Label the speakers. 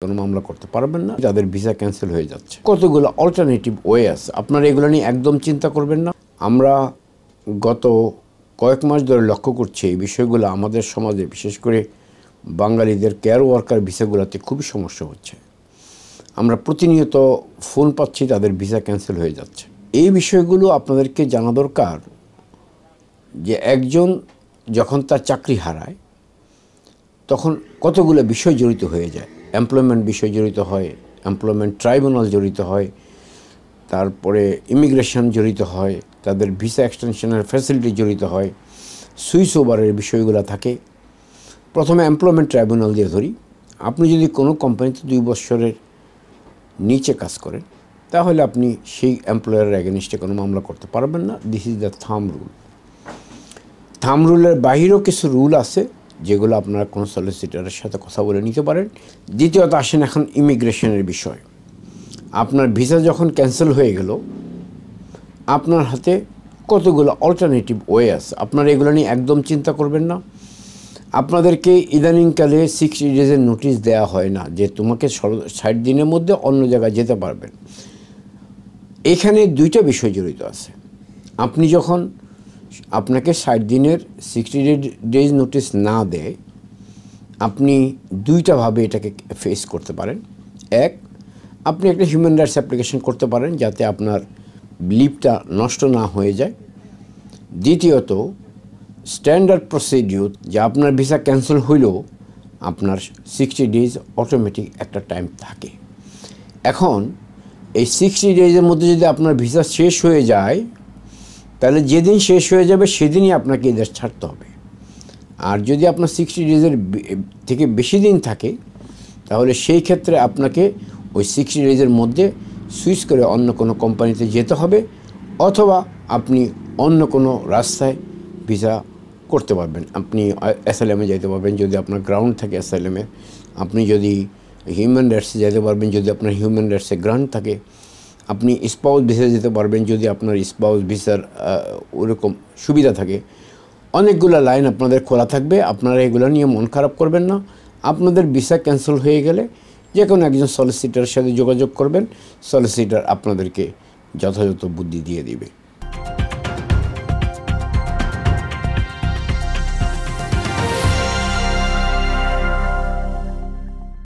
Speaker 1: কোনো মামলা করতে পারবেন না, যাদের ভিসা ক্যান্সেল হয়ে যাচ্ছে। কতগুলো অল্টারনেটিভ ওয়ে আছে, আপনারা এগুলো নিয়ে একদম চিন্তা করবেন না। আমরা গত কয়েক মাস ধরে লক্ষ্য করছি এই বিষয়গুলো আমাদের সমাজে, বিশেষ করে বাঙালিদের কেয়ার ওয়ার্কার ভিসাগুলোতে খুবই সমস্যা হচ্ছে। আমরা প্রতিনিয়ত ফোন পাচ্ছি তাদের ভিসা ক্যান্সেল হয়ে যাচ্ছে। এই বিষয়গুলো আপনাদেরকে জানা দরকার যে একজন যখন তার চাকরি হারায় তখন কতগুলো বিষয় জড়িত হয়ে যায়। এমপ্লয়মেন্ট বিষয় জড়িত হয়, এমপ্লয়মেন্ট ট্রাইব্যুনাল জড়িত হয়, তারপরে ইমিগ্রেশন জড়িত হয়, তাদের ভিসা এক্সটেনশনের ফ্যাসিলিটি জড়িত হয়, সুইচ ওভারের বিষয়গুলো থাকে। প্রথমে এমপ্লয়মেন্ট ট্রাইব্যুনাল দিয়ে ধরি। আপনি যদি কোনো কোম্পানিতে 2 বছরের নিচে কাজ করেন তাহলে আপনি সেই এমপ্লয়ারের এগেনস্টে কোনো মামলা করতে পারবেন না। দিস ইজ দ্য থাম রুল। থাম রুলের বাহিরেও কিছু রুল আছে যেগুলো আপনারা কোনো সলিসিটরের সাথে কথা বলে নিতে পারেন। দ্বিতীয়ত আসেন এখন ইমিগ্রেশনের বিষয়। আপনার ভিসা যখন ক্যান্সেল হয়ে গেল, আপনার হাতে কতগুলো অল্টারনেটিভ ওয়ে আছে, আপনারা এগুলো নিয়ে একদম চিন্তা করবেন না। আপনাদেরকে ইদানিংকালে 60 ডেজের নোটিশ দেওয়া হয় না যে তোমাকে 60 দিনের মধ্যে অন্য জায়গায় যেতে পারবেন। এখানে 2টা বিষয় জড়িত আছে। আপনি যখন আপনাকে 60 দিনের 60 ডেজ নোটিশ না দেয়, আপনি 2টাভাবে এটাকে ফেস করতে পারেন। এক, আপনি একটা হিউম্যান রাইটস অ্যাপ্লিকেশন করতে পারেন যাতে আপনার লিভটা নষ্ট না হয়ে যায়। দ্বিতীয়ত, স্ট্যান্ডার্ড প্রসিডিউর যে আপনার ভিসা ক্যান্সেল হইলেও আপনার 60 ডেজ অটোমেটিক একটা টাইম থাকে। এখন এই 60 ডেজের মধ্যে যদি আপনার ভিসা শেষ হয়ে যায় তাহলে যেদিন শেষ হয়ে যাবে সেদিনই আপনাকে এই দেশ ছাড়তে হবে। আর যদি আপনার 60 ডেজের থেকে বেশি দিন থাকে তাহলে সেই ক্ষেত্রে আপনাকে ওই 60 ডেজের মধ্যে সুইচ করে অন্য কোনো কোম্পানিতে যেতে হবে, অথবা আপনি অন্য কোনো রাস্তায় ভিসা করতে পারবেন। আপনি অ্যাসাইলামে যেতে পারবেন যদি আপনার গ্রাউন্ড থাকে অ্যাসাইলামে। আপনি যদি হিউম্যান রাইটসে যেতে পারবেন যদি আপনার হিউম্যান রাইটসে গ্রান্ট থাকে। আপনি স্পাউস ভিসা যেতে পারবেন যদি আপনার স্পাউস ভিসার ওরকম সুবিধা থাকে। অনেকগুলো লাইন আপনাদের খোলা থাকবে, আপনারা এগুলো নিয়ে মন খারাপ করবেন না। আপনাদের ভিসা ক্যান্সেল হয়ে গেলে যে কোনো একজন সলিসিটরের সাথে যোগাযোগ করবেন, সলিসিটর আপনাদেরকে যথাযথ বুদ্ধি দিয়ে দিবে।